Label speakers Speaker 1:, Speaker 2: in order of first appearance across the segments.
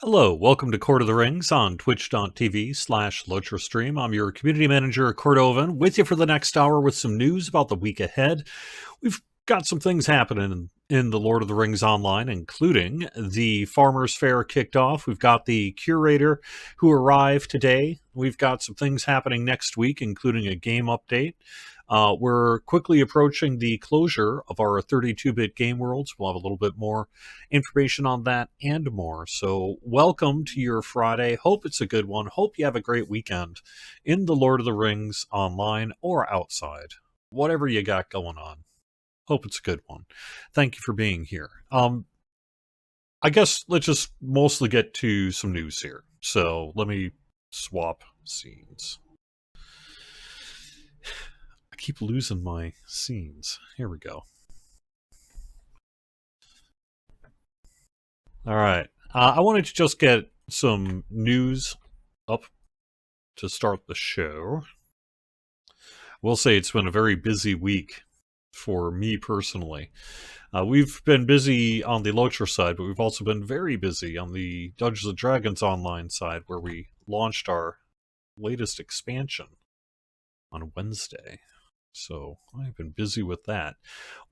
Speaker 1: Hello, welcome to Court of the Rings on twitch.tv/LotraStream. I'm your community manager, Cordovan, with you for the next hour with some news about the week ahead. We've got some things happening in the Lord of the Rings Online, including the Farmers Fair kicked off. We've got the curator who arrived today. We've got some things happening next week, including a game update. We're quickly approaching the closure of our 32-bit game worlds. We'll have a little bit more information on that and more. So welcome to your Friday. Hope it's a good one. Hope you have a great weekend in the Lord of the Rings online or outside. Whatever you got going on. Hope it's a good one. Thank you for being here. I guess let's just mostly get to some news here. So let me swap scenes. I keep losing my scenes. Here we go. All right. I wanted to just get some news up to start the show. We'll say it's been a very busy week for me personally. We've been busy on the Lotra side, but we've also been very busy on the Dungeons & Dragons online side, where we launched our latest expansion on Wednesday. So I've been busy with that.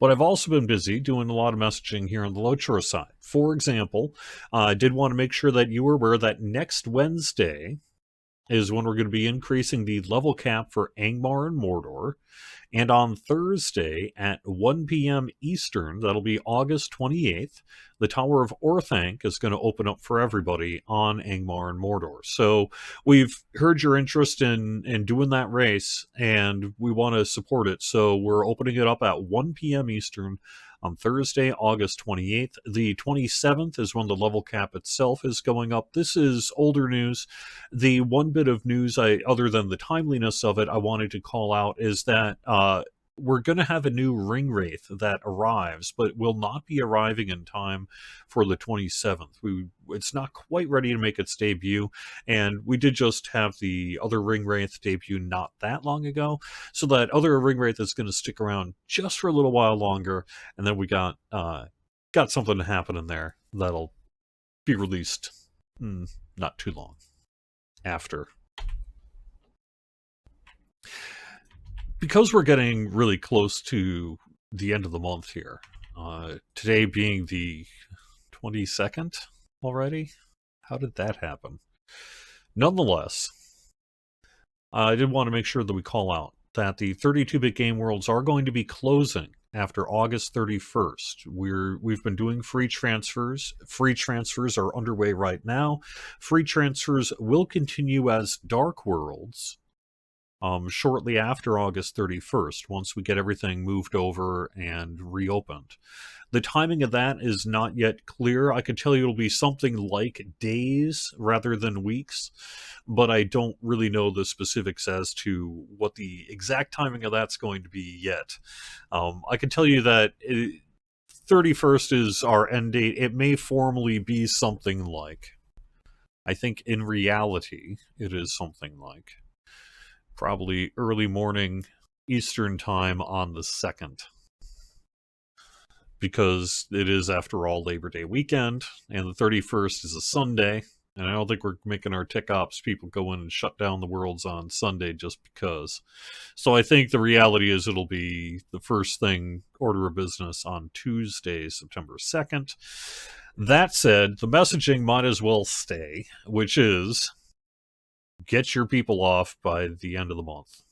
Speaker 1: But I've also been busy doing a lot of messaging here on the Lotra side. For example, I did want to make sure that you were aware that next Wednesday is when we're going to be increasing the level cap for Angmar and Mordor. And on Thursday at 1 p.m. Eastern, that'll be August 28th, the Tower of Orthanc is going to open up for everybody on Angmar and Mordor. So we've heard your interest in doing that race, and we want to support it. So we're opening it up at 1 p.m. Eastern on Thursday, August 28th. The 27th is when the level cap itself is going up. This is older news. The one bit of news, other than the timeliness of it, I wanted to call out is that we're going to have a new ring wraith that arrives, but will not be arriving in time for the 27th. It's not quite ready to make its debut, and we did just have the other ring wraith debut not that long ago, so that other ring wraith is going to stick around just for a little while longer, and then we got something to happen in there that'll be released not too long after. Because we're getting really close to the end of the month here, today being the 22nd already, how did that happen? Nonetheless, I did want to make sure that we call out that the 32-bit game worlds are going to be closing after August 31st. We've been doing free transfers. Free transfers are underway right now. Free transfers will continue as Dark Worlds shortly after August 31st, once we get everything moved over and reopened. The timing of that is not yet clear. I can tell you it'll be something like days rather than weeks, but I don't really know the specifics as to what the exact timing of that's going to be yet. I can tell you that 31st is our end date. It may formally be something like, I think in reality, it is something like probably early morning Eastern time on the 2nd. Because it is, after all, Labor Day weekend, and the 31st is a Sunday, and I don't think we're making our tech ops people go in and shut down the worlds on Sunday just because. So I think the reality is it'll be the first thing, order of business, on Tuesday, September 2nd. That said, the messaging might as well stay, which is get your people off by the end of the month.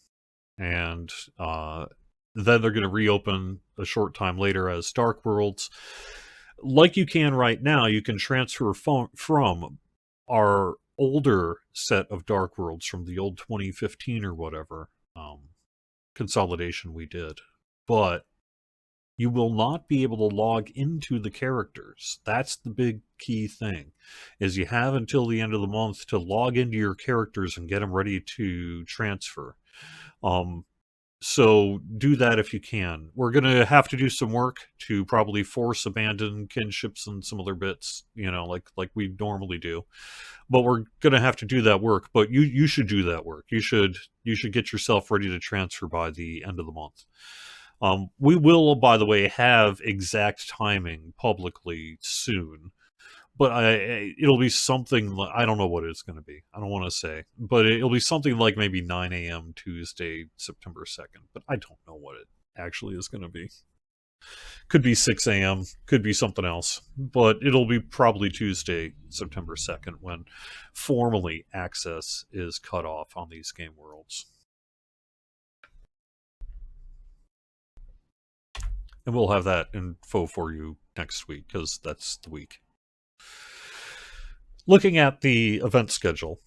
Speaker 1: And then they're going to reopen a short time later as Dark Worlds. Like you can right now, you can transfer from our older set of Dark Worlds from the old 2015 or whatever consolidation we did. But you will not be able to log into the characters. That's the big key thing, is you have until the end of the month to log into your characters and get them ready to transfer. So do that if you can. We're going to have to do some work to probably force abandon kinships and some other bits, like we normally do. But we're going to have to do that work. But you should do that work. You should get yourself ready to transfer by the end of the month. We will, by the way, have exact timing publicly soon. but it'll be something like, I don't know what it's going to be. I don't want to say, but it'll be something like maybe 9 a.m. Tuesday, September 2nd. But I don't know what it actually is going to be. Could be 6 a.m., could be something else, but it'll be probably Tuesday, September 2nd, when formally access is cut off on these game worlds. And we'll have that info for you next week, because that's the week. Looking at the event schedule,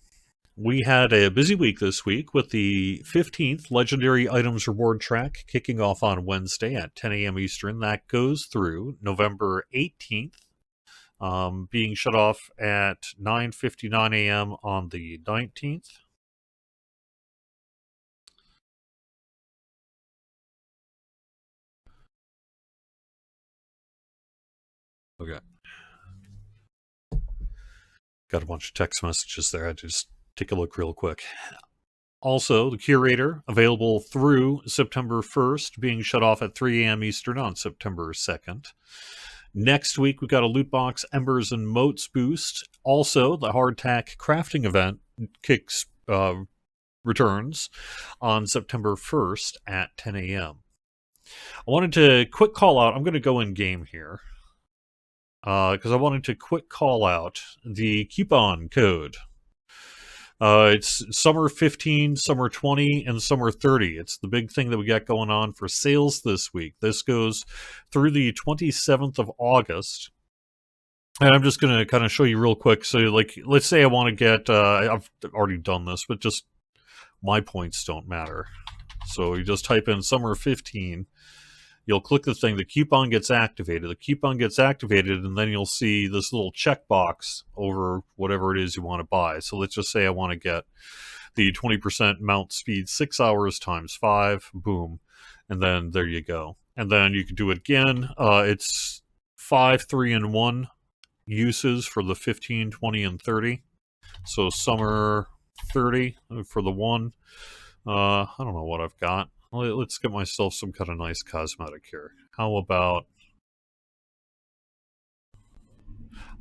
Speaker 1: we had a busy week this week with the 15th Legendary Items Reward Track kicking off on Wednesday at 10 a.m. Eastern. That goes through November 18th, being shut off at 9:59 a.m. on the 19th. Okay. Got a bunch of text messages there. I just take a look real quick. Also, the Curator, available through September 1st, being shut off at 3 a.m. Eastern on September 2nd. Next week, we've got a Loot Box Embers and Moats boost. Also, the Hardtack Crafting event returns on September 1st at 10 a.m. I wanted to quick call out, I'm going to go in game here, because I wanted to quick call out the coupon code. It's Summer 15, Summer 20, and Summer 30. It's the big thing that we got going on for sales this week. This goes through the 27th of August. And I'm just going to kind of show you real quick. So, like, let's say I want to get, I've already done this, but just my points don't matter. So you just type in Summer 15. You'll click the thing, the coupon gets activated. The coupon gets activated, and then you'll see this little checkbox over whatever it is you want to buy. So let's just say I want to get the 20% mount speed 6 hours times 5, boom. And then there you go. And then you can do it again. It's 5, 3, and 1 uses for the 15, 20, and 30. So Summer 30 for the 1. I don't know what I've got. Let's get myself some kind of nice cosmetic here. How about...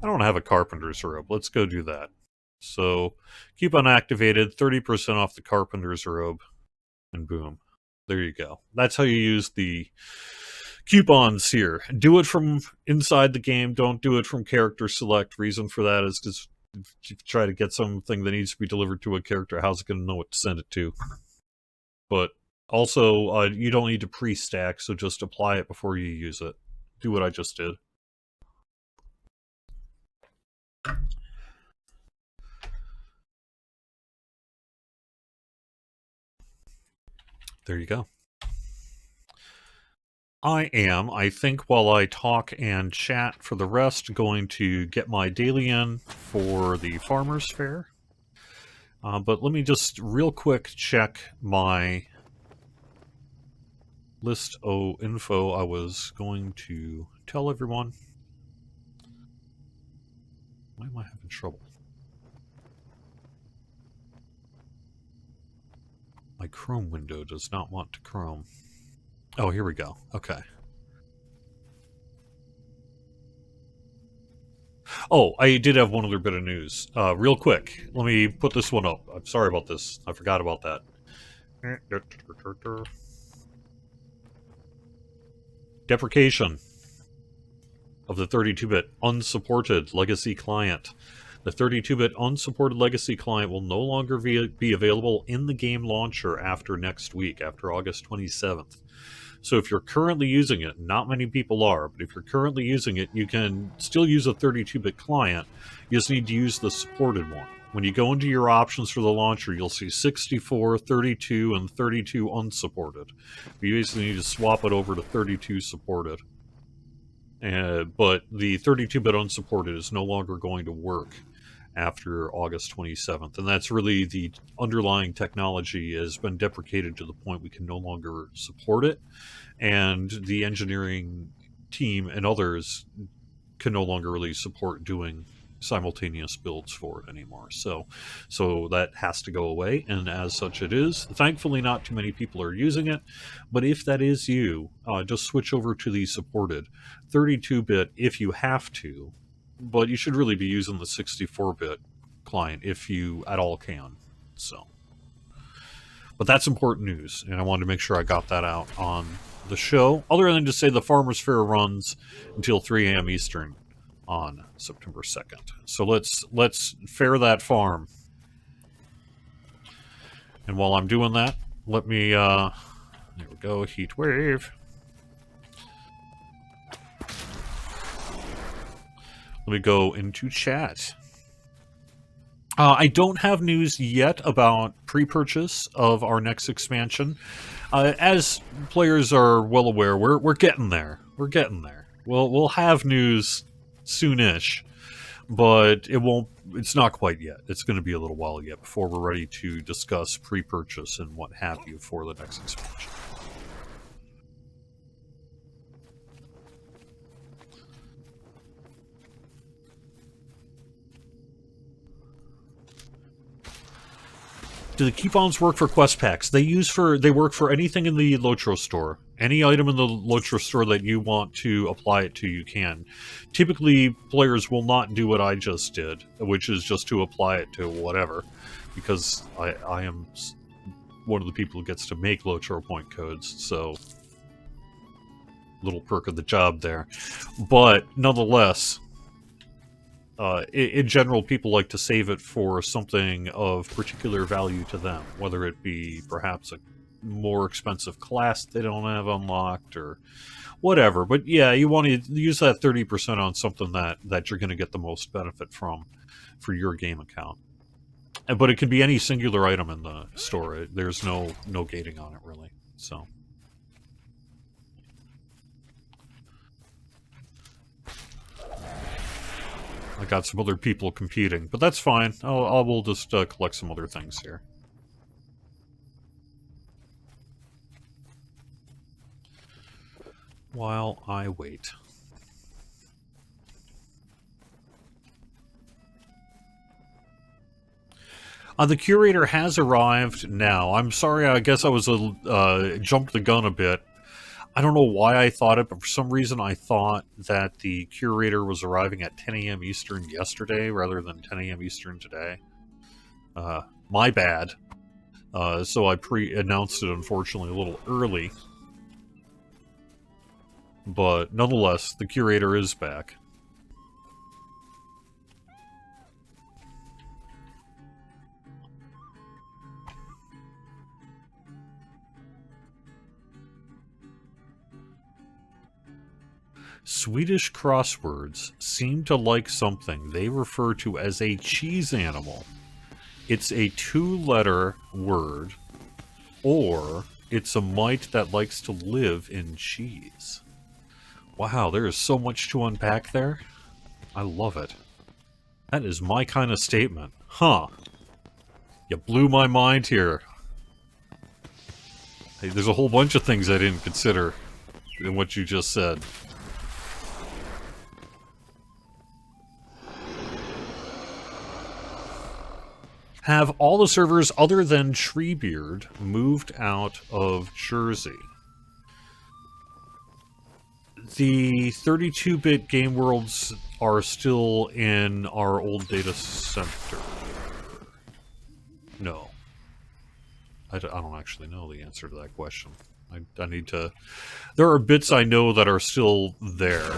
Speaker 1: I don't have a carpenter's robe. Let's go do that. So, coupon activated, 30% off the carpenter's robe, and boom. There you go. That's how you use the coupons here. Do it from inside the game. Don't do it from character select. Reason for that is because if you try to get something that needs to be delivered to a character, how's it going to know what to send it to? But also, you don't need to pre-stack, so just apply it before you use it. Do what I just did. There you go. I think while I talk and chat for the rest, going to get my daily in for the Farmer's Fair. But let me just real quick check my list of info I was going to tell everyone. Why am I having trouble? My Chrome window does not want to Chrome. Oh, here we go. Okay. Oh, I did have one other bit of news. Real quick, let me put this one up. I'm sorry about this. I forgot about that. Deprecation of the 32-bit unsupported legacy client. The 32-bit unsupported legacy client will no longer be available in the game launcher after next week, after August 27th. So if you're currently using it, not many people are, but if you're currently using it, you can still use a 32-bit client. You just need to use the supported one. When you go into your options for the launcher, you'll see 64, 32, and 32 unsupported. You basically need to swap it over to 32 supported. But the 32-bit unsupported is no longer going to work after August 27th. And that's really the underlying technology has been deprecated to the point we can no longer support it. And the engineering team and others can no longer really support doing simultaneous builds for it anymore. So that has to go away, and as such it is. Thankfully, not too many people are using it, but if that is you, just switch over to the supported 32-bit if you have to. but you should really be using the 64-bit client if you at all can. So, but that's important news, and I wanted to make sure I got that out on the show. Other than to say the Farmers Fair runs until 3 a.m. Eastern on September 2nd. So let's fair that farm. And while I'm doing that, let me there we go, heat wave. Let me go into chat. I don't have news yet about pre-purchase of our next expansion. As players are well aware, we're getting there. We're getting there. We'll have news soonish, but it won't. It's not quite yet. It's going to be a little while yet before we're ready to discuss pre-purchase and what have you for the next expansion. Do the coupons work for quest packs? They work for anything in the Lotro store. Any item in the Lotro store that you want to apply it to, you can. Typically, players will not do what I just did, which is just to apply it to whatever, because I am one of the people who gets to make Lotro point codes, so little perk of the job there. But nonetheless, in general, people like to save it for something of particular value to them, whether it be perhaps a more expensive class they don't have unlocked or whatever. But yeah, you want to use that 30% on something that you're going to get the most benefit from for your game account. But it can be any singular item in the store. There's no gating on it, really. So. I got some other people competing, but that's fine. We'll just collect some other things here. While I wait. The curator has arrived now. I'm sorry, I guess I was jumped the gun a bit. I don't know why I thought it, but for some reason I thought that the curator was arriving at 10 a.m. Eastern yesterday rather than 10 a.m. Eastern today. My bad. So I pre-announced it, unfortunately, a little early. But nonetheless, the curator is back. Swedish crosswords seem to like something they refer to as a cheese animal. It's a 2-letter word, or it's a mite that likes to live in cheese. Wow, there is so much to unpack there. I love it. That is my kind of statement. Huh. You blew my mind here. Hey, there's a whole bunch of things I didn't consider in what you just said. Have all the servers other than Treebeard moved out of Jersey? The 32-bit game worlds are still in our old data center. No. I don't actually know the answer to that question. I need to... There are bits I know that are still there.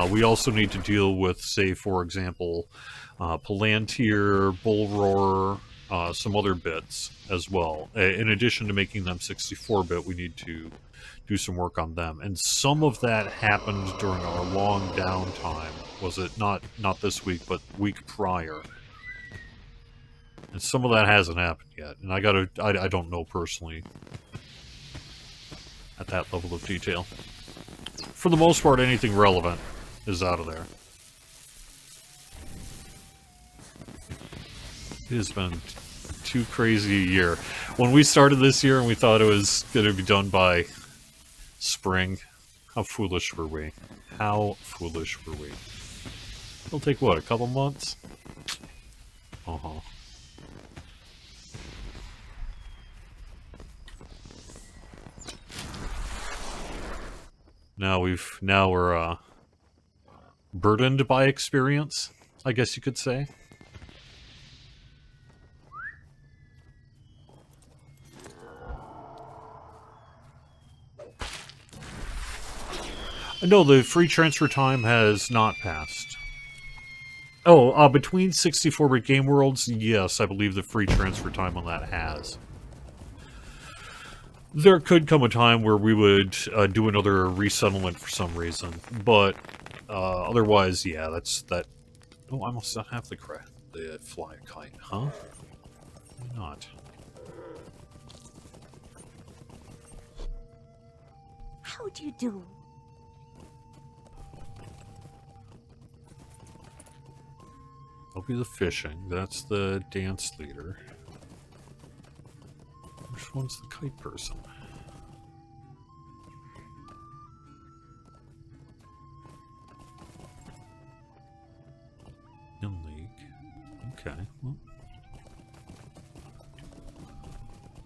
Speaker 1: We also need to deal with, say, for example, Palantir, Bullroar, some other bits as well. In addition to making them 64-bit, we need to do some work on them. And some of that happened during our long downtime. Was it not this week, but week prior? And some of that hasn't happened yet. And I don't know personally at that level of detail. For the most part, anything relevant is out of there. It has been too crazy a year. When we started this year and we thought it was going to be done by spring, how foolish were we? How foolish were we? It'll take, what, a couple months? Uh-huh. Now we're burdened by experience. I guess you could say. No, the free transfer time has not passed. Oh, between 64-bit Game Worlds, yes, I believe the free transfer time on that has. There could come a time where we would do another resettlement for some reason, but otherwise, yeah, that's that. Oh, I must not have the fly a kite, huh? Why not?
Speaker 2: How do you do?
Speaker 1: I'll be the fishing. That's the dance leader. Which one's the kite person? In league. Okay. Well.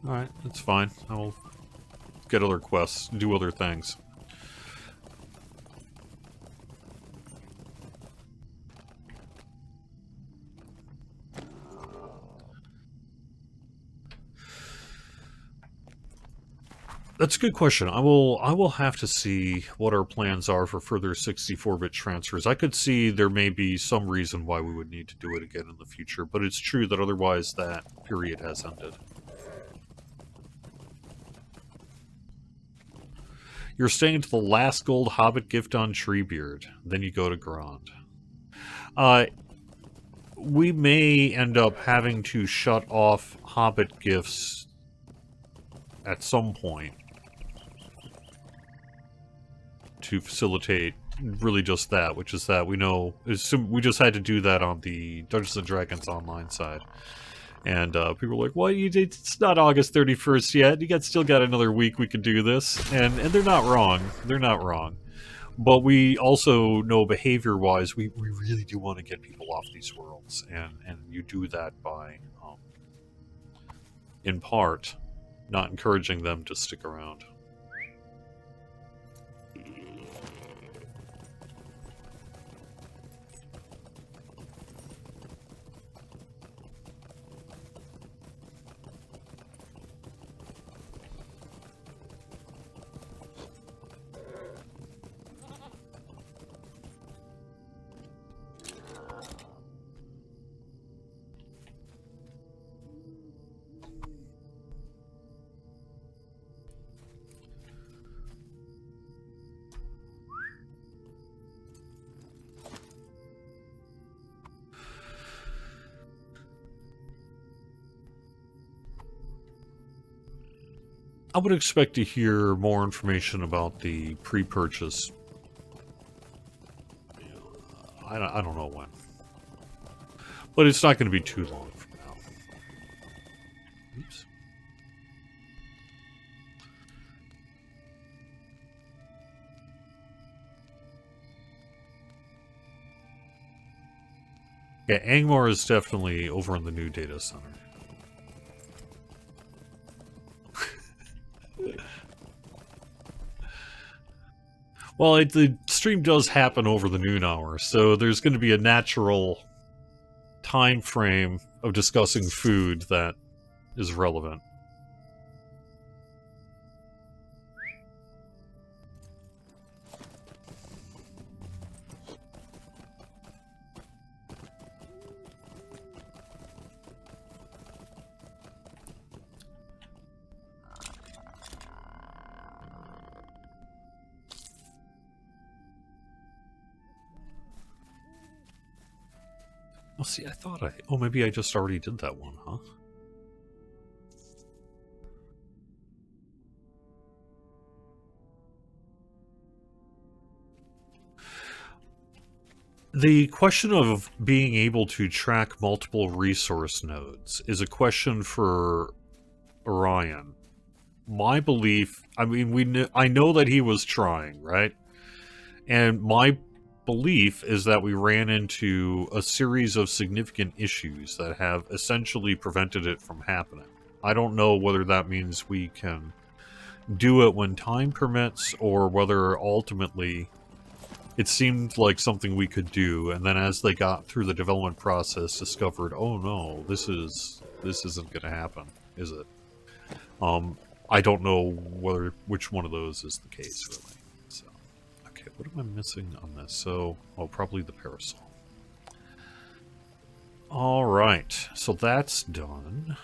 Speaker 1: Alright, that's fine. I'll get other quests, do other things. That's a good question. I will have to see what our plans are for further 64-bit transfers. I could see there may be some reason why we would need to do it again in the future, but it's true that otherwise that period has ended. You're staying to the last gold Hobbit gift on Treebeard. Then you go to Grand. We may end up having to shut off Hobbit gifts at some point to facilitate really just that, which is that we know we just had to do that on the Dungeons and Dragons online side, and people were like, "Well, it's not August 31st yet. You still got another week. We could do this," and they're not wrong. They're not wrong, but we also know behavior-wise, we really do want to get people off these worlds, and you do that by, in part, not encouraging them to stick around. I would expect to hear more information about the pre-purchase. I don't know when. But it's not going to be too long from now. Oops. Yeah, Angmar is definitely over in the new data center. Well, the stream does happen over the noon hour, so there's going to be a natural time frame of discussing food that is relevant. Well, see, I thought oh, maybe I just already did that one, huh? The question of being able to track multiple resource nodes is a question for Orion. My belief, I mean, I know that he was trying, right? And my belief is that we ran into a series of significant issues that have essentially prevented it from happening. I don't know whether that means we can do it when time permits, or whether ultimately it seemed like something we could do, and then as they got through the development process, discovered, oh no, this isn't going to happen, is it? I don't know which one of those is the case, really. So, okay, what am I missing on this? So, oh, probably the parasol. All right, so that's done.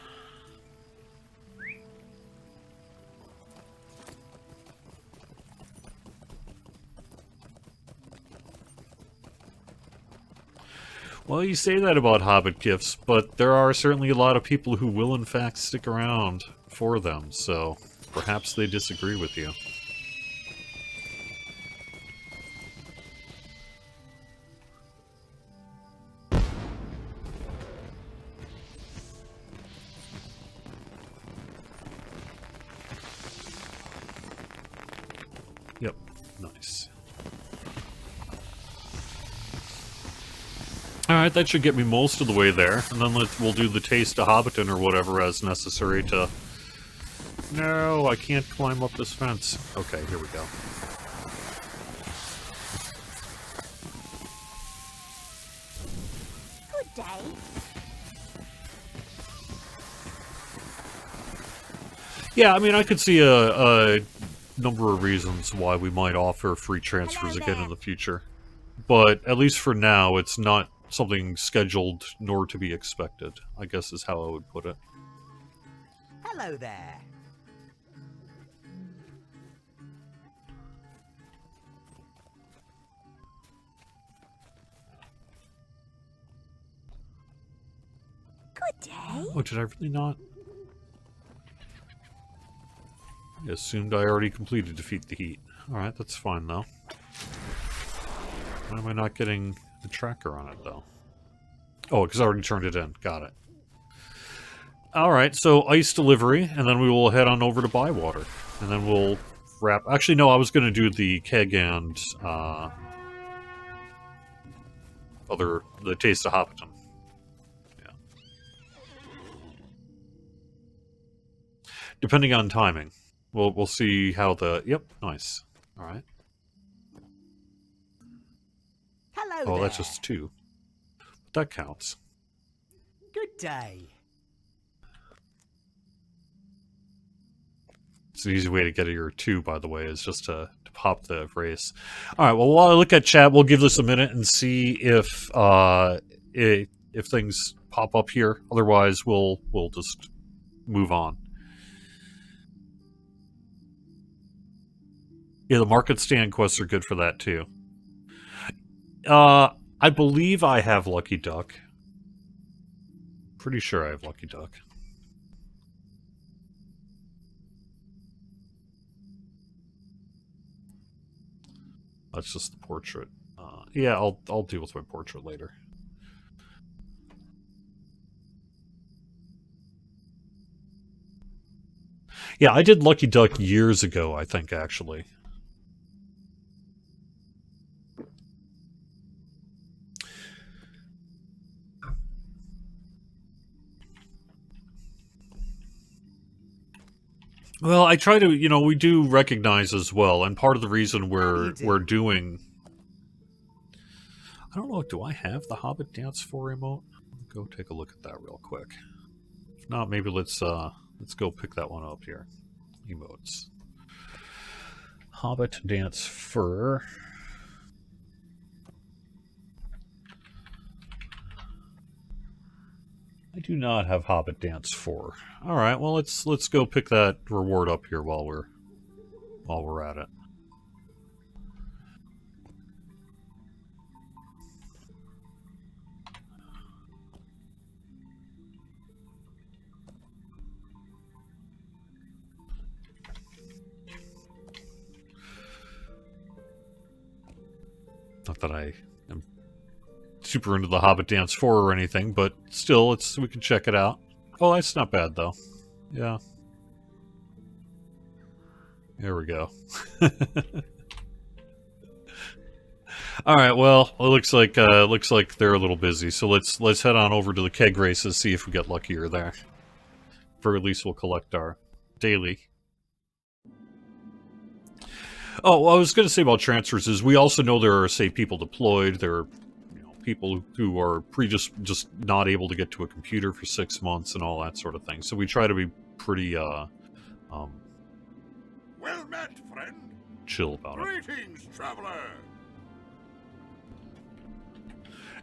Speaker 1: Well, you say that about Hobbit gifts, but there are certainly a lot of people who will in fact stick around for them, so perhaps they disagree with you. Yep, nice. Alright, that should get me most of the way there, and then we'll do the Taste of Hobbiton or whatever as necessary to... No, I can't climb up this fence. Okay, here we go.
Speaker 2: Good day.
Speaker 1: Yeah, I mean, I could see a number of reasons why we might offer free transfers again in the future. But at least for now, it's not something scheduled nor to be expected, I guess is how I would put it.
Speaker 3: Hello there.
Speaker 2: Good day.
Speaker 1: Oh, did I really not? I assumed I already completed Defeat the Heat. Alright, that's fine though. Why am I not getting the tracker on it though? Oh, because I already turned it in. Got it. Alright, so ice delivery, and then we will head on over to Bywater. And then we'll wrap... Actually, no, I was going to do the keg and the Taste of Hobbiton. Yeah. Depending on timing. We'll see how the... Yep, nice. Alright.
Speaker 3: Hello
Speaker 1: Oh,
Speaker 3: there.
Speaker 1: that's just 2. But that counts.
Speaker 3: Good day.
Speaker 1: It's an easy way to get a year 2, by the way, is just to pop the race. Alright, well, while I look at chat, we'll give this a minute and see if things pop up here. Otherwise, we'll just move on. Yeah, the market stand quests are good for that, too. I believe I have Lucky Duck. Pretty sure I have Lucky Duck. That's just the portrait. Yeah, I'll deal with my portrait later. Yeah, I did Lucky Duck years ago, I think, actually. Well, I try to, we do recognize as well, and part of the reason we're doing... I don't know, do I have the Hobbit Dance 4 emote? Go take a look at that real quick. If not, maybe let's go pick that one up here. Emotes. Hobbit Dance Fur. I do not have Hobbit Dance 4. All right, well let's go pick that reward up here while we're at it. Not that I am super into the Hobbit Dance 4 or anything, but still, we can check it out. Oh, that's not bad, though. Yeah. There we go. Alright, well, it looks like they're a little busy, so let's head on over to the keg races, see if we get luckier there. For at least we'll collect our daily. Oh, what I was going to say about transfers is we also know there are, say, people deployed. There are people who are just not able to get to a computer for 6 months and all that sort of thing. So we try to be pretty
Speaker 4: Well met, friend.
Speaker 1: chill about it.
Speaker 4: Greetings, traveler.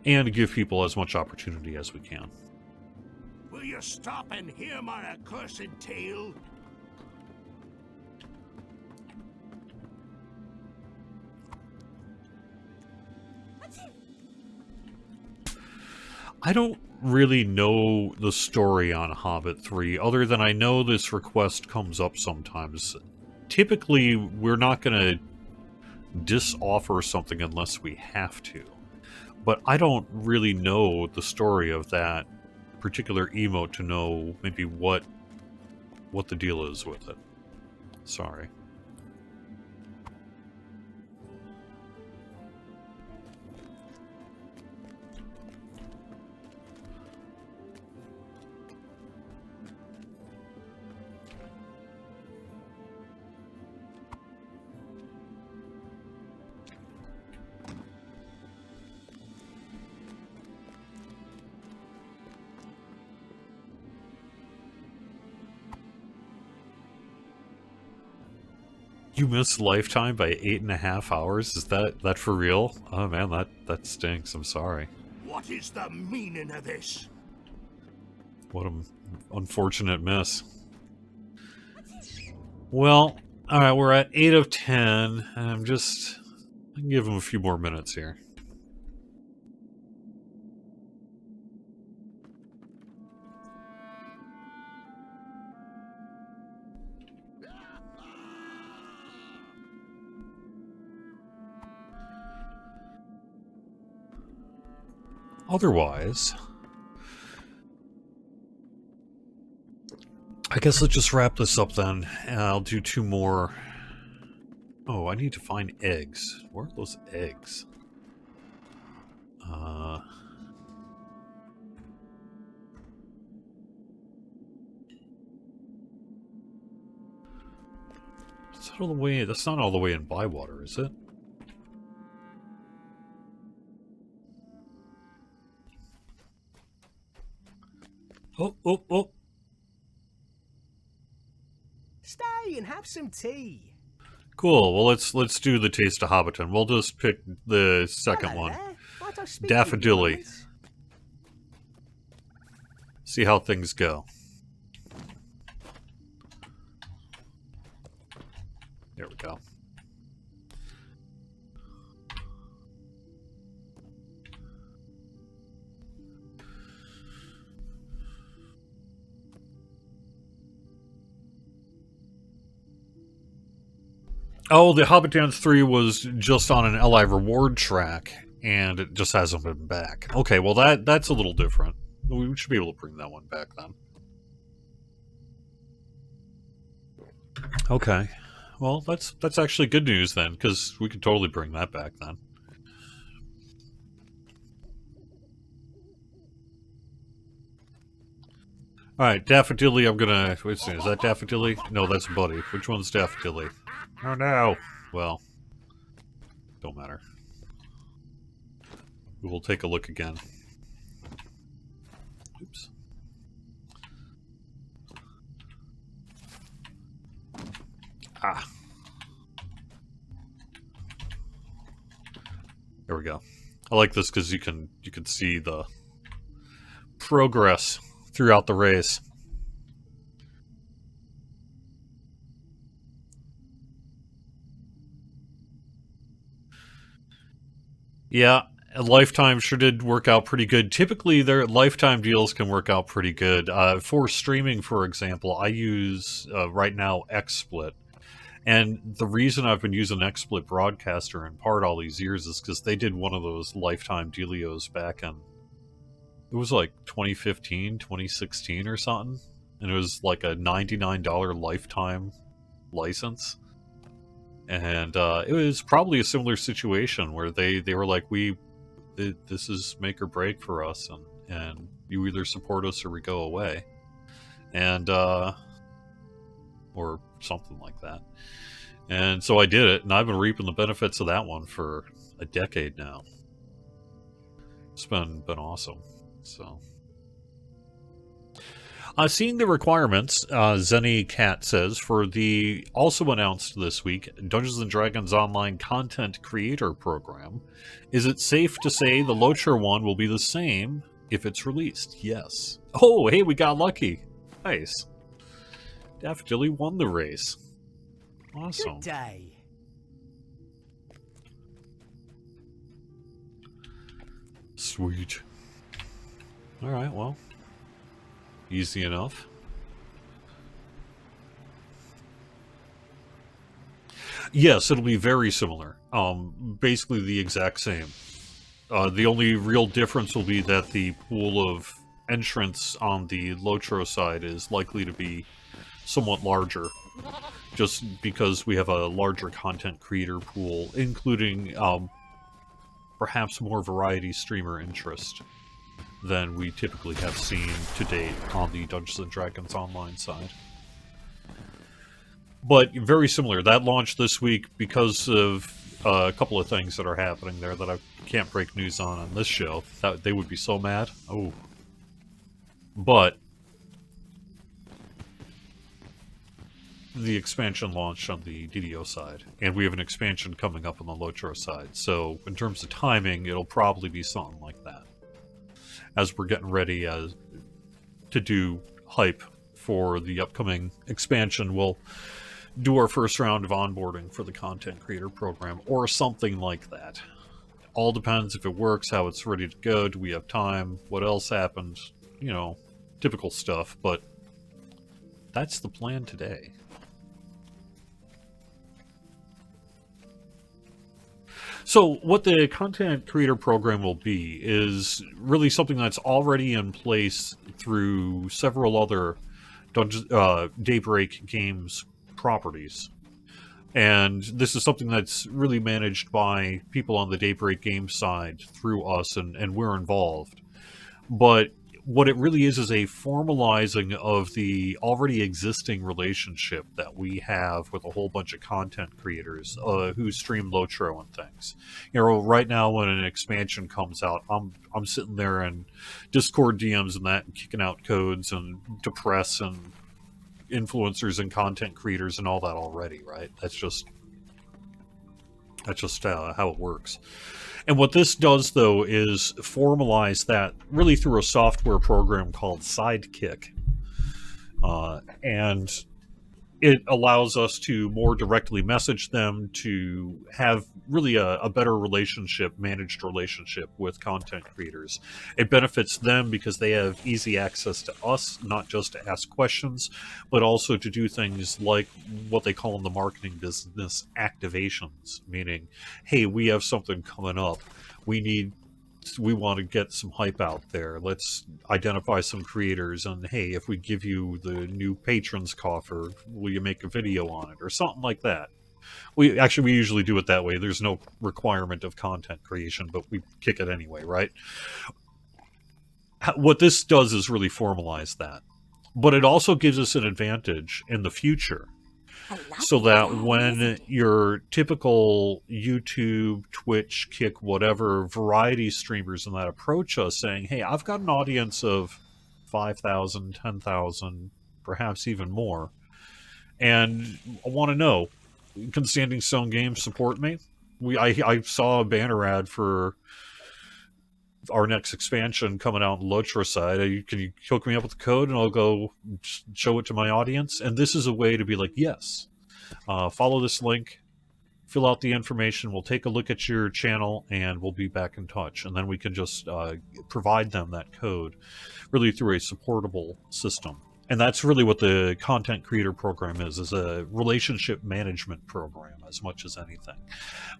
Speaker 1: And give people as much opportunity as we can.
Speaker 4: Will you stop and hear my accursed tale?
Speaker 1: I don't really know the story on Hobbit 3, other than I know this request comes up sometimes. Typically, we're not going to disoffer something unless we have to. But I don't really know the story of that particular emote to know maybe what the deal is with it. Sorry. You missed Lifetime by 8.5 hours? Is that for real? Oh man, that stinks. I'm sorry.
Speaker 4: What is the meaning of this?
Speaker 1: What an unfortunate miss. Well, alright, we're at 8 of 10, and I can give him a few more minutes here. Otherwise, I guess let's just wrap this up then, and I'll do 2 more. Oh, I need to find eggs. Where are those eggs? Is that all the way? That's not all the way in Bywater, is it? Oh.
Speaker 3: Stay and have some tea.
Speaker 1: Cool. Well, let's do the Taste of Hobbiton. We'll just pick the second
Speaker 3: Hello
Speaker 1: one.
Speaker 3: there. Might I speak with you a
Speaker 1: Daffodilly.
Speaker 3: moment?
Speaker 1: See how things go. There we go. Oh, the Hobbit Dance 3 was just on an LI reward track, and it just hasn't been back. Okay, well that's a little different. We should be able to bring that one back then. Okay. Well, that's actually good news then, because we could totally bring that back then. Alright, Daffodilly, I'm gonna... Wait a second, is that Daffodilly? No, that's Buddy. Which one's Daffodilly? Oh no! Well, don't matter. We will take a look again. Oops. Ah. There we go. I like this because you can see the progress throughout the race. Yeah, Lifetime sure did work out pretty good. Typically, their Lifetime deals can work out pretty good. For streaming, for example, I use, right now, XSplit. And the reason I've been using XSplit Broadcaster in part all these years is because they did one of those Lifetime dealios back in, it was like 2015, 2016 or something. And it was like a $99 Lifetime license. And it was probably a similar situation where they were like, this is make or break for us, and you either support us or we go away, and or something like that. And so I did it, and I've been reaping the benefits of that one for a decade now. It's been awesome. So, seeing the requirements, Zenny Cat says, for the also announced this week Dungeons & Dragons Online Content Creator Program, is it safe to say the Locher one will be the same if it's released? Yes. Oh, hey, we got lucky. Nice. Daffodilly won the race. Awesome.
Speaker 3: Good day.
Speaker 1: Sweet. Alright, well. Easy enough. Yes, it'll be very similar. Basically the exact same. The only real difference will be that the pool of entrants on the Lotro side is likely to be somewhat larger. Just because we have a larger content creator pool, including perhaps more variety streamer interest than we typically have seen to date on the Dungeons & Dragons Online side. But very similar. That launched this week because of a couple of things that are happening there that I can't break news on this show. They would be so mad. Oh. But the expansion launched on the DDO side, and we have an expansion coming up on the Lotro side. So in terms of timing, it'll probably be something like that. As we're getting ready to do hype for the upcoming expansion, we'll do our first round of onboarding for the content creator program, or something like that. All depends if it works, how it's ready to go, do we have time, what else happened, you know, typical stuff, but that's the plan today. So what the content creator program will be is really something that's already in place through several other Daybreak Games properties. And this is something that's really managed by people on the Daybreak Games side through us, and we're involved. But what it really is a formalizing of the already existing relationship that we have with a whole bunch of content creators who stream Lotro and things. You know, right now when an expansion comes out, I'm sitting there in Discord DMs and that, and kicking out codes and depress and influencers and content creators and all that already, right? That's just how it works. And what this does, though, is formalize that really through a software program called Sidekick. And it allows us to more directly message them, to have really a better relationship, managed relationship with content creators. It benefits them because they have easy access to us, not just to ask questions, but also to do things like what they call in the marketing business activations, meaning, hey, we have something coming up. We want to get some hype out there. Let's identify some creators, and hey, if we give you the new patrons coffer, will you make a video on it or something like that? We usually do it that way. There's no requirement of content creation, but we kick it anyway, right? What this does is really formalize that, but it also gives us an advantage in the future. So that when your typical YouTube, Twitch, Kick, whatever variety streamers and that approach us saying, hey, I've got an audience of 5,000, 10,000, perhaps even more, and I want to know, can Standing Stone Games support me? I saw a banner ad for our next expansion coming out on the Lotro side. Can you hook me up with the code and I'll go show it to my audience? And this is a way to be like, yes, follow this link, fill out the information, we'll take a look at your channel, and we'll be back in touch. And then we can just provide them that code really through a supportable system. And that's really what the content creator program is a relationship management program as much as anything.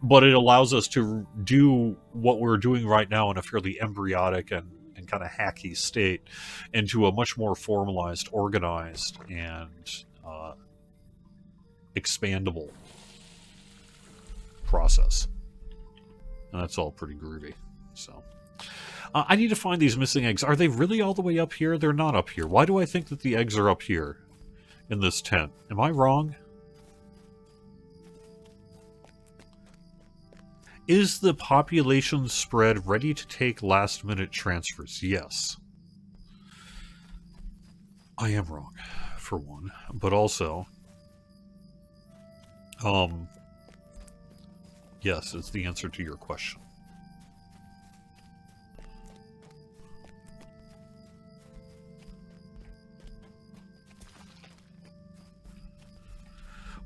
Speaker 1: But it allows us to do what we're doing right now in a fairly embryonic and kind of hacky state into a much more formalized, organized, and expandable process. And that's all pretty groovy. So I need to find these missing eggs. Are they really all the way up here? They're not up here. Why do I think that the eggs are up here in this tent? Am I wrong? Is the population spread ready to take last-minute transfers? Yes. I am wrong, for one. But also, yes, is the answer to your question.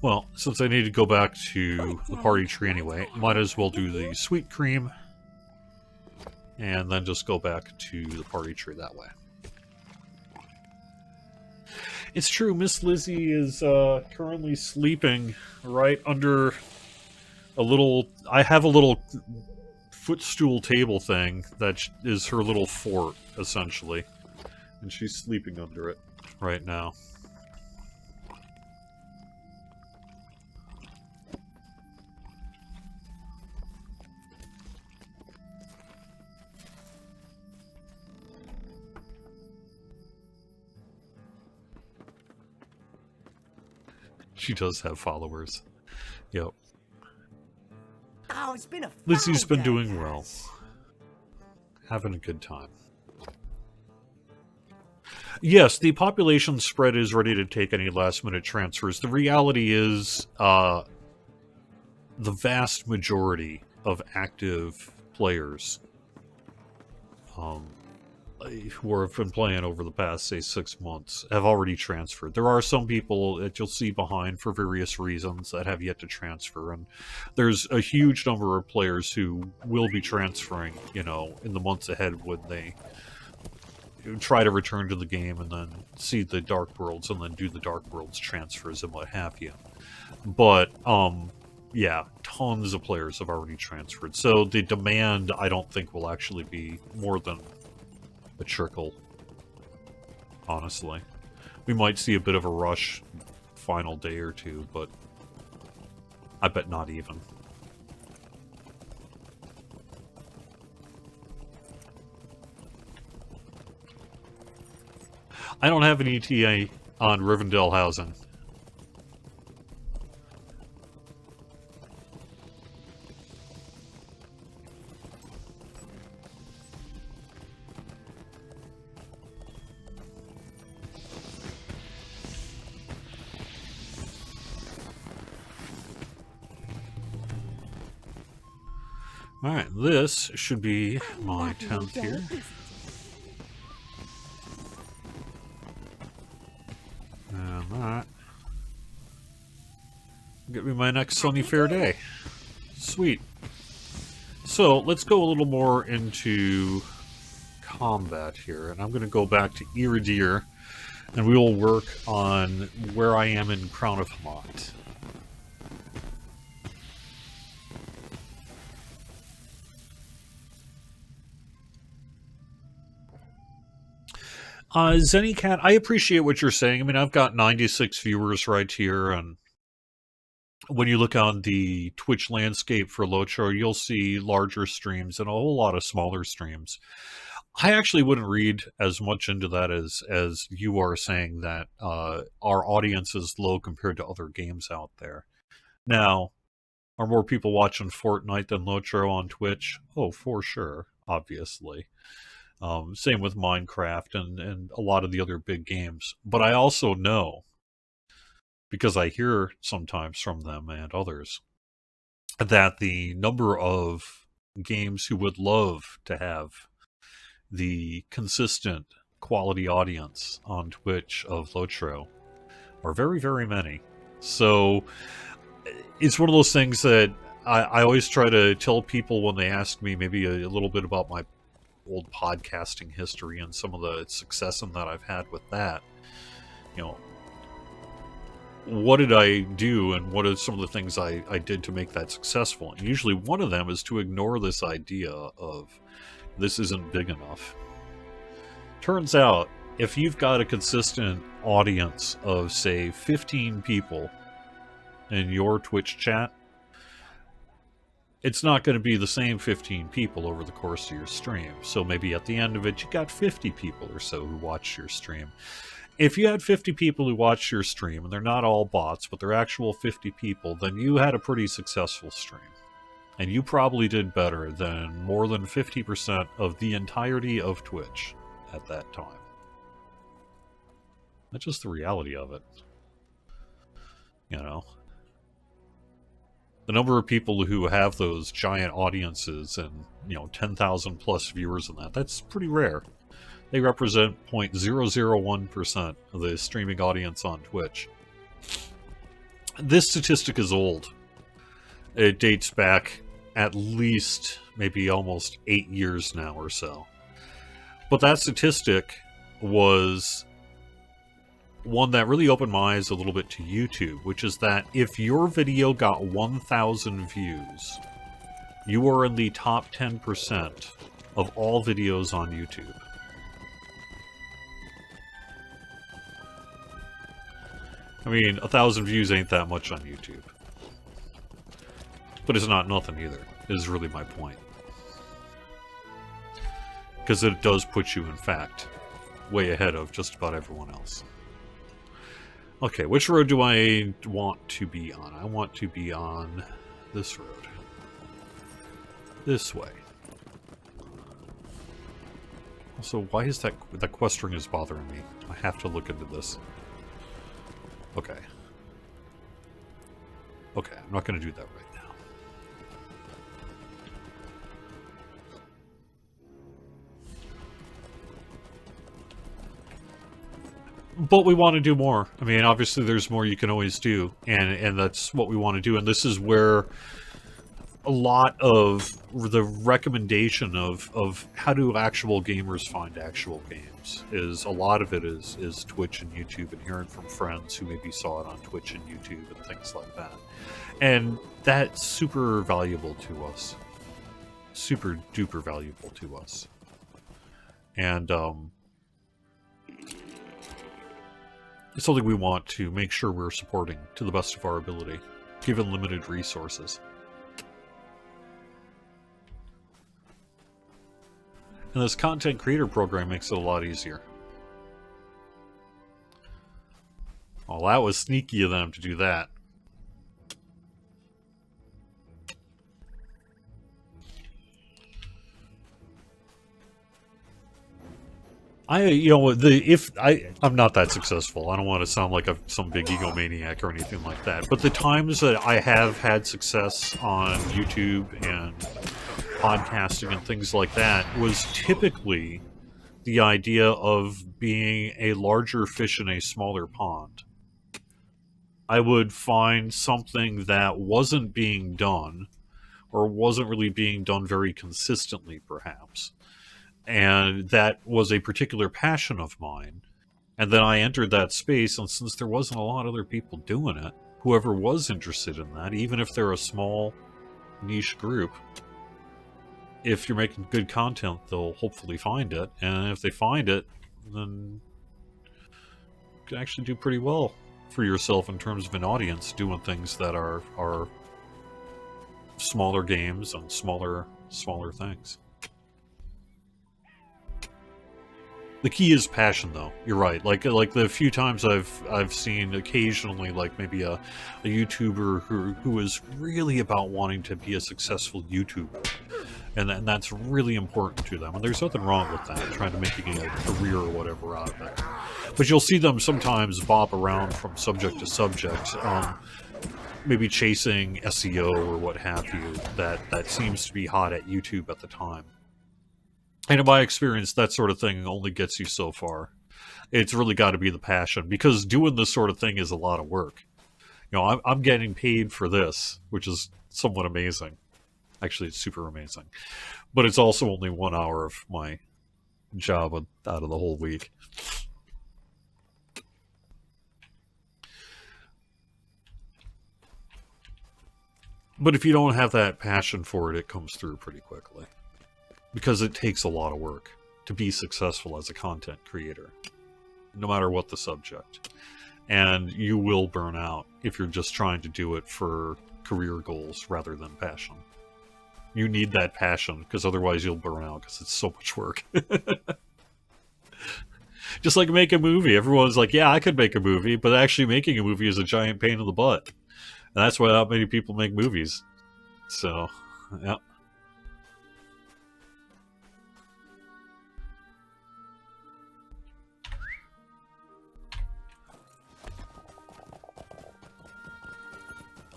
Speaker 1: Well, since I need to go back to the party tree anyway, might as well do the sweet cream, and then just go back to the party tree that way. It's true, Miss Lizzie is currently sleeping right under a little... I have a little footstool table thing that is her little fort, essentially. And she's sleeping under it right now. She does have followers. Yep.
Speaker 3: Oh, it's been a
Speaker 1: Lizzie's been
Speaker 3: fun
Speaker 1: doing
Speaker 3: day,
Speaker 1: well.
Speaker 3: Kaz.
Speaker 1: Having a good time. Yes, the population spread is ready to take any last-minute transfers. The reality is, the vast majority of active players who have been playing over the past, say, 6 months have already transferred. There are some people that you'll see behind for various reasons that have yet to transfer, and there's a huge number of players who will be transferring, you know, in the months ahead when they try to return to the game and then see the Dark Worlds and then do the Dark Worlds transfers and what have you. But, yeah, tons of players have already transferred. So the demand, I don't think, will actually be more than a trickle, honestly. We might see a bit of a rush final day or two, but I bet not even. I don't have an ETA on Rivendell housing. Alright, this should be my 10th here. And that... get me my next sunny fair day. Sweet. So, let's go a little more into combat here. And I'm going to go back to Iridir, and we will work on where I am in Crown of Hamat. Zennycat, I appreciate what you're saying. I mean, I've got 96 viewers right here, and when you look on the Twitch landscape for Lotro, you'll see larger streams and a whole lot of smaller streams. I actually wouldn't read as much into that as you are saying that our audience is low compared to other games out there. Now, are more people watching Fortnite than Lotro on Twitch? Oh, for sure, obviously. Same with Minecraft and a lot of the other big games. But I also know, because I hear sometimes from them and others, that the number of games who would love to have the consistent quality audience on Twitch of Lotro are very, very many. So it's one of those things that I always try to tell people when they ask me maybe a little bit about my old podcasting history and some of the success that I've had with that. You know, what did I do and what are some of the things I did to make that successful? And usually one of them is to ignore this idea of this isn't big enough. Turns out, if you've got a consistent audience of, say, 15 people in your Twitch chat, it's not going to be the same 15 people over the course of your stream. So maybe at the end of it, you got 50 people or so who watched your stream. If you had 50 people who watched your stream, and they're not all bots, but they're actual 50 people, then you had a pretty successful stream. And you probably did better than more than 50% of the entirety of Twitch at that time. That's just the reality of it. You know? The number of people who have those giant audiences and, 10,000 plus viewers in that's pretty rare. They represent 0.001% of the streaming audience on Twitch. This statistic is old. It dates back at least maybe almost 8 years now or so. But that statistic was one that really opened my eyes a little bit to YouTube, which is that if your video got 1,000 views, you are in the top 10% of all videos on YouTube. I mean, 1,000 views ain't that much on YouTube. But it's not nothing either, is really my point. Because it does put you, in fact, way ahead of just about everyone else. Okay, which road do I want to be on? I want to be on this road. This way. Also, why is that quest ring is bothering me? I have to look into this. Okay. Okay, I'm not going to do that right now. But we want to do more. I mean, obviously there's more you can always do, and that's what we want to do. And this is where a lot of the recommendation of how do actual gamers find actual games is, a lot of it is Twitch and YouTube and hearing from friends who maybe saw it on Twitch and YouTube and things like that. And that's super valuable to us. Super duper valuable to us. And it's something we want to make sure we're supporting to the best of our ability, given limited resources. And this content creator program makes it a lot easier. Well, that was sneaky of them to do that. I'm not that successful. I don't want to sound like some big egomaniac or anything like that. But the times that I have had success on YouTube and podcasting and things like that was typically the idea of being a larger fish in a smaller pond. I would find something that wasn't being done, or wasn't really being done very consistently, perhaps. And that was a particular passion of mine. And then I entered that space, and since there wasn't a lot of other people doing it, whoever was interested in that, even if they're a small niche group, if you're making good content, they'll hopefully find it. And if they find it, then you can actually do pretty well for yourself in terms of an audience doing things that are smaller games and smaller things. The key is passion, though. You're right. Like the few times I've seen occasionally, like maybe a YouTuber who is really about wanting to be a successful YouTuber, and that's really important to them. And there's nothing wrong with that, trying to make a career or whatever out of it. But you'll see them sometimes bop around from subject to subject, maybe chasing SEO or what have you. That seems to be hot at YouTube at the time. And in my experience, that sort of thing only gets you so far. It's really got to be the passion, because doing this sort of thing is a lot of work. I'm getting paid for this, which is somewhat amazing. Actually, it's super amazing. But it's also only 1 hour of my job out of the whole week. But if you don't have that passion for it, it comes through pretty quickly. Because it takes a lot of work to be successful as a content creator, no matter what the subject. And you will burn out if you're just trying to do it for career goals rather than passion. You need that passion, because otherwise you'll burn out, because it's so much work. Just like make a movie. Everyone's like, yeah, I could make a movie, but actually making a movie is a giant pain in the butt. And that's why not many people make movies. So, Yeah.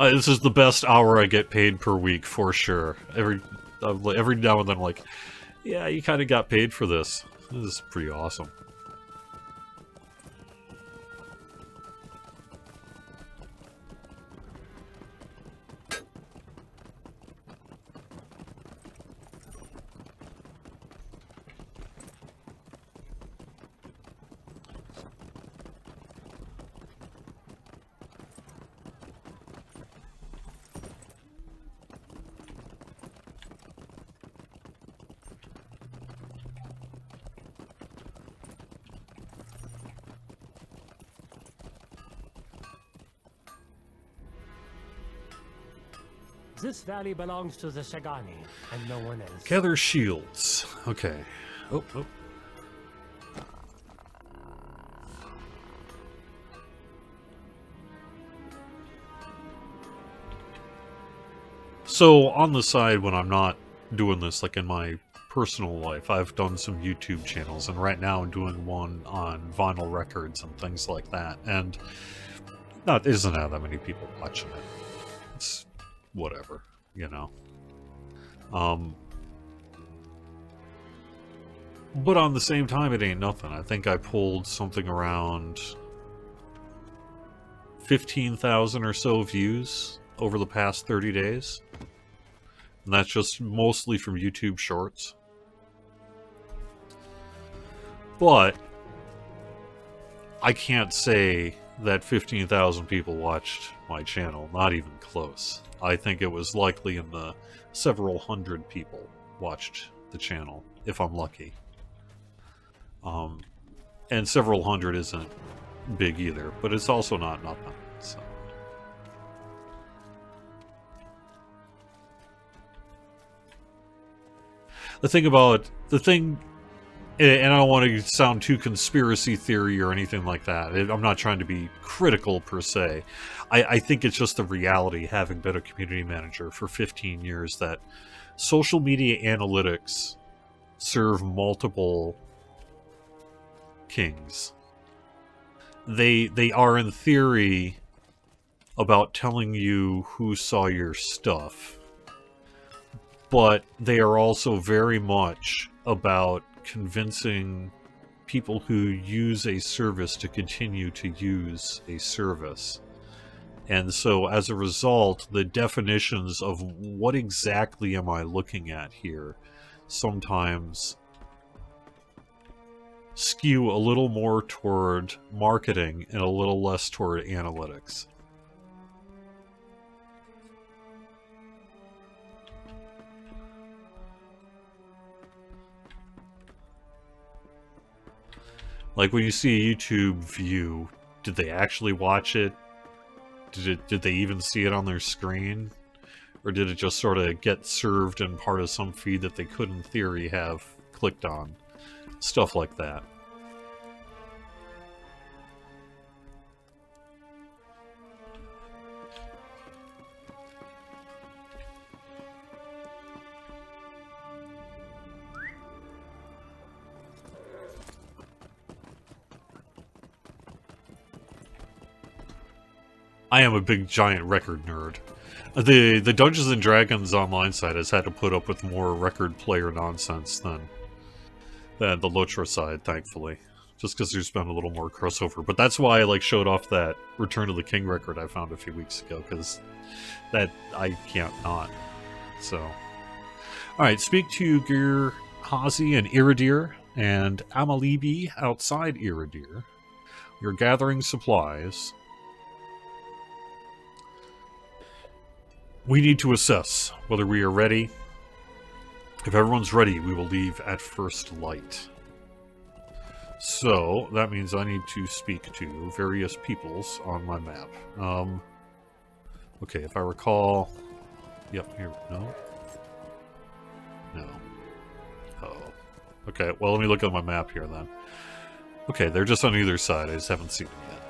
Speaker 1: This is the best hour I get paid per week for sure. Every now and then, I'm like, yeah, you kind of got paid for this. This is pretty awesome.
Speaker 5: This valley belongs to the Sagani, and no one else.
Speaker 1: Gather shields. Okay. Oh. So, on the side, when I'm not doing this, like in my personal life, I've done some YouTube channels, and right now I'm doing one on vinyl records and things like that, and not isn't that many people watching it. It's whatever, you know. But on the same time, it ain't nothing. I think I pulled something around 15,000 or so views over the past 30 days. And that's just mostly from YouTube Shorts. But I can't say that 15,000 people watched my channel. Not even close. I think it was likely in the several hundred people watched the channel, if I'm lucky. And several hundred isn't big either, but it's also not nothing. So. And I don't want to sound too conspiracy theory or anything like that. I'm not trying to be critical per se. I think it's just the reality, having been a community manager for 15 years, that social media analytics serve multiple kings. They are in theory about telling you who saw your stuff, but they are also very much about convincing people who use a service to continue to use a service. And so as a result, the definitions of what exactly am I looking at here sometimes skew a little more toward marketing and a little less toward analytics. Like when you see a YouTube view, did they actually watch it? Did they even see it on their screen? Or did it just sort of get served in part of some feed that they could in theory have clicked on? Stuff like that. I am a big giant record nerd. The Dungeons and Dragons online site has had to put up with more record player nonsense than the Lotra side, thankfully. Just because there's been a little more crossover. But that's why I showed off that Return of the King record I found a few weeks ago, because that I can't not. So, alright, speak to Gearhazi and Iridir and Amalibi outside Iridir. You're gathering supplies. We need to assess whether we are ready. If everyone's ready, we will leave at first light. So, that means I need to speak to various peoples on my map. Okay, if I recall... Yep, here, no? No. Uh-oh. Okay, well, let me look at my map here, then. Okay, they're just on either side, I just haven't seen them yet.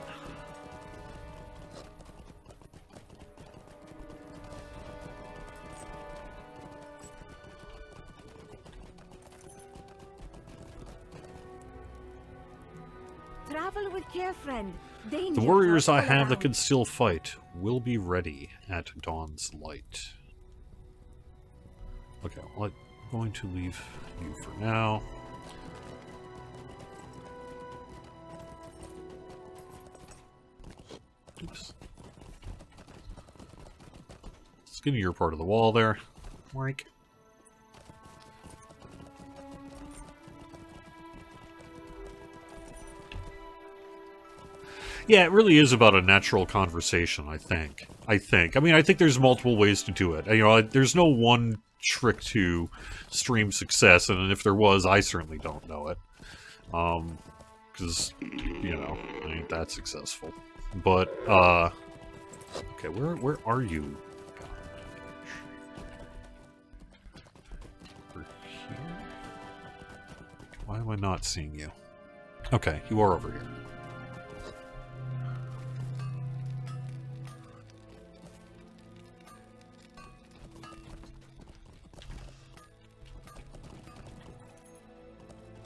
Speaker 2: friend. Danger
Speaker 1: The warriors I
Speaker 2: lurks all
Speaker 1: have that
Speaker 2: around.
Speaker 1: can still fight will be ready at dawn's light. Okay, well, I'm going to leave you for now. Oops. Let's get into your part of the wall there, Mike. Yeah, it really is about a natural conversation, I think. I mean, I think there's multiple ways to do it. You know, there's no one trick to stream success, and if there was, I certainly don't know it. Because, you know, I ain't that successful. But, okay, where are you? Over here? Why am I not seeing you? Okay, you are over here.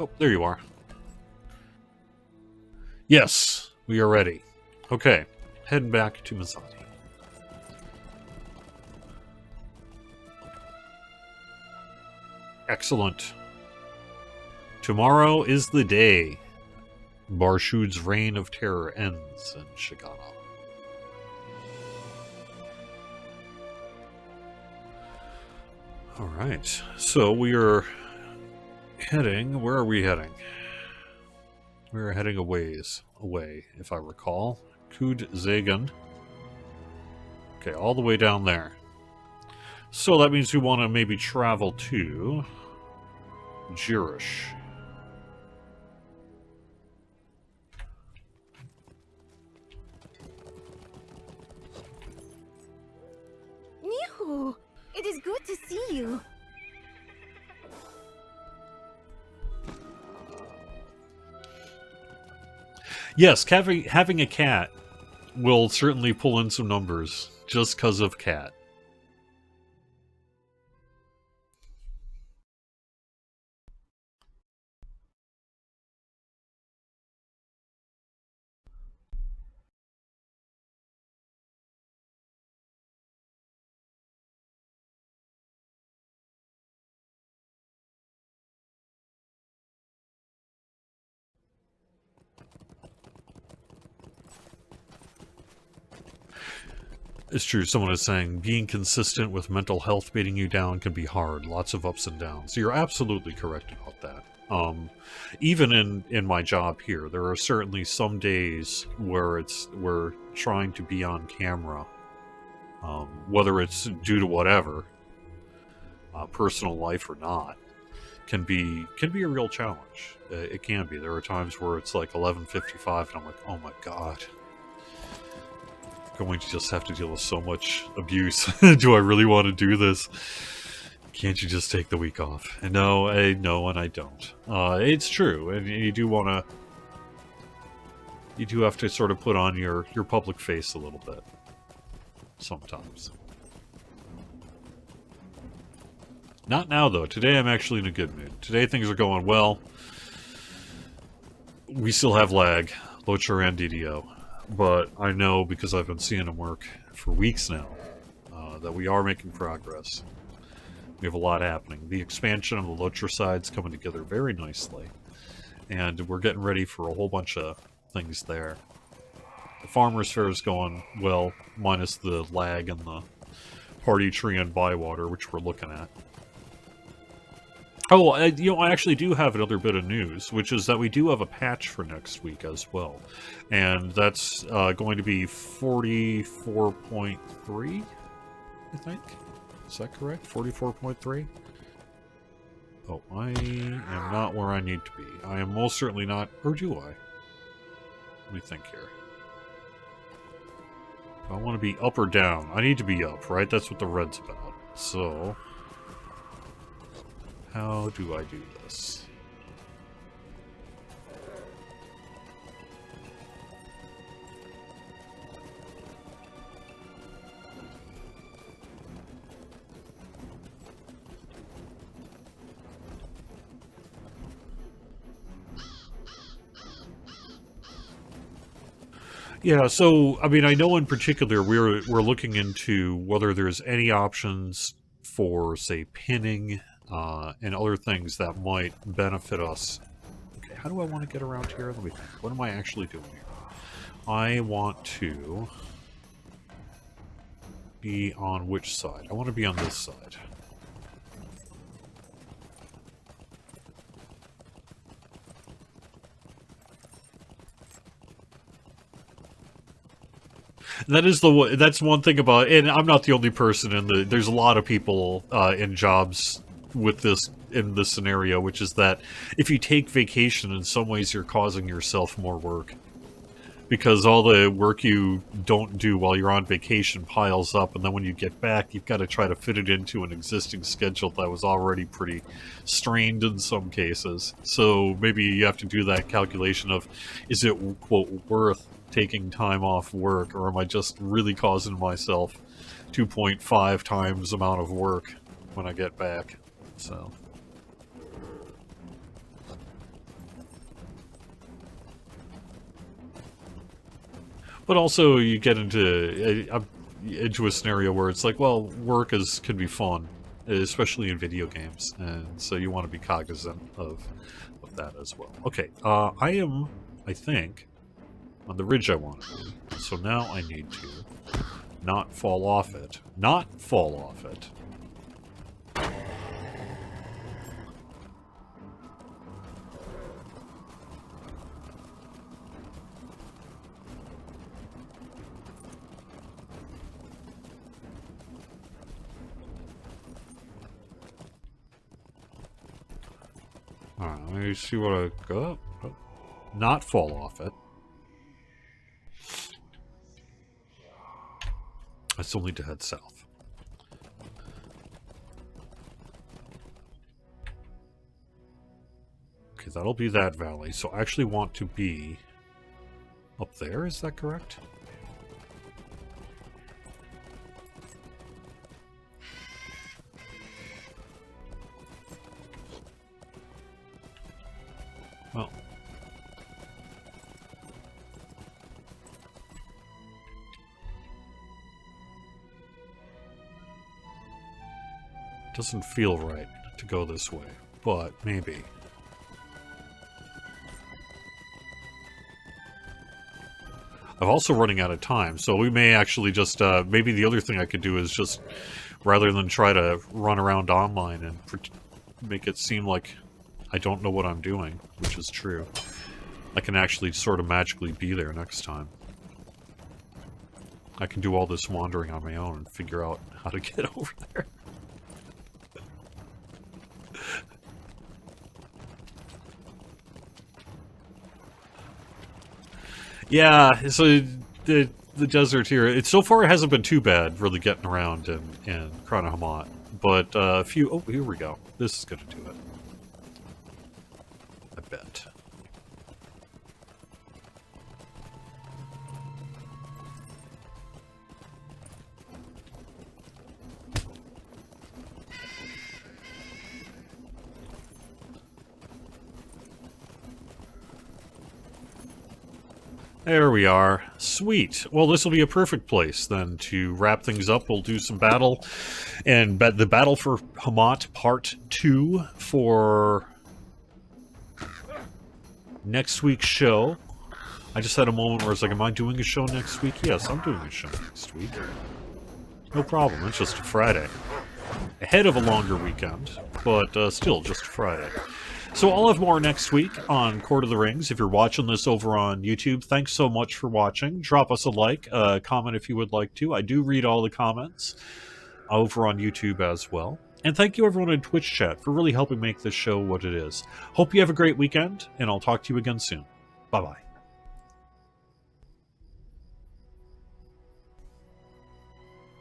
Speaker 1: Oh, there you are. Yes, we are ready. Okay, heading back to Mazati. Excellent. Tomorrow is the day. Barshud's reign of terror ends in Shigana. Alright, so we are heading... Where are we heading? We are heading a ways away, if I recall. Kud Zagan. Okay, all the way down there. So that means we want to maybe travel to... Jirish.
Speaker 2: Nihu, it is good to see you.
Speaker 1: Yes, having a cat will certainly pull in some numbers, just because of cat. It's true, someone is saying, being consistent with mental health beating you down can be hard. Lots of ups and downs. You're absolutely correct about that. Even in my job here, there are certainly some days where we're trying to be on camera. Whether it's due to whatever, personal life or not, can be a real challenge. It can be. There are times where it's like 11:55 and I'm like, oh my god. Going to just have to deal with so much abuse. Do I really want to do this? Can't you just take the week off? And no, no, and I don't. It's true, and you do want to. You do have to sort of put on your public face a little bit. Sometimes. Not now, though. Today I'm actually in a good mood. Today things are going well. We still have lag. Locher and DDO. But I know, because I've been seeing them work for weeks now, that we are making progress. We have a lot happening. The expansion of the Locher side's coming together very nicely. And we're getting ready for a whole bunch of things there. The Farmer's Fair is going well, minus the lag and the party tree and Bywater, which we're looking at. Oh, you know, I actually do have another bit of news, which is that we do have a patch for next week as well. And that's going to be 44.3, I think. Is that correct? 44.3? Oh, I am not where I need to be. I am most certainly not... Or do I? Let me think here. Do I want to be up or down? I need to be up, right? That's what the red's about. So... how do I do this? Yeah, so I mean, I know in particular we're looking into whether there's any options for, say, pinning and other things that might benefit us. Okay, how do I want to get around here? Let me think. What am I actually doing here? I want to be on which side? I want to be on this side. That's one thing about, and I'm not the only person there's a lot of people in jobs with this in this scenario, which is that if you take vacation, in some ways you're causing yourself more work. Because all the work you don't do while you're on vacation piles up, and then when you get back, you've got to try to fit it into an existing schedule that was already pretty strained in some cases. So maybe you have to do that calculation of, is it, quote, worth taking time off work, or am I just really causing myself 2.5 times amount of work when I get back? So... But also, you get into a scenario where it's like, well, work can be fun, especially in video games, and so you want to be cognizant of that as well. Okay, I am, I think, on the ridge I want to be, so now I need to not fall off it. Not fall off it. Alright, let me see what I got. Oh, not fall off it. I still need to head south. Okay, that'll be that valley. So I actually want to be up there, is that correct? Well, doesn't feel right to go this way, but maybe. I'm also running out of time, so we may actually just, maybe the other thing I could do is just, rather than try to run around online and make it seem like I don't know what I'm doing, which is true. I can actually sort of magically be there next time. I can do all this wandering on my own and figure out how to get over there. Yeah, so the desert here, so far it hasn't been too bad, really getting around in Krana Hamat. But a few... Oh, here we go. This is going to do it. I bet. There we are. Sweet. Well, this will be a perfect place then to wrap things up. We'll do some battle. And the Battle for Hamat Part 2 for next week's show. I just had a moment where I was like, am I doing a show next week? Yes, I'm doing a show next week. No problem. It's just a Friday. Ahead of a longer weekend, but still just a Friday. So I'll have more next week on Court of the Rings. If you're watching this over on YouTube, thanks so much for watching. Drop us a like, comment if you would like to. I do read all the comments over on YouTube as well. And thank you everyone in Twitch chat for really helping make this show what it is. Hope you have a great weekend, and I'll talk to you again soon. Bye-bye.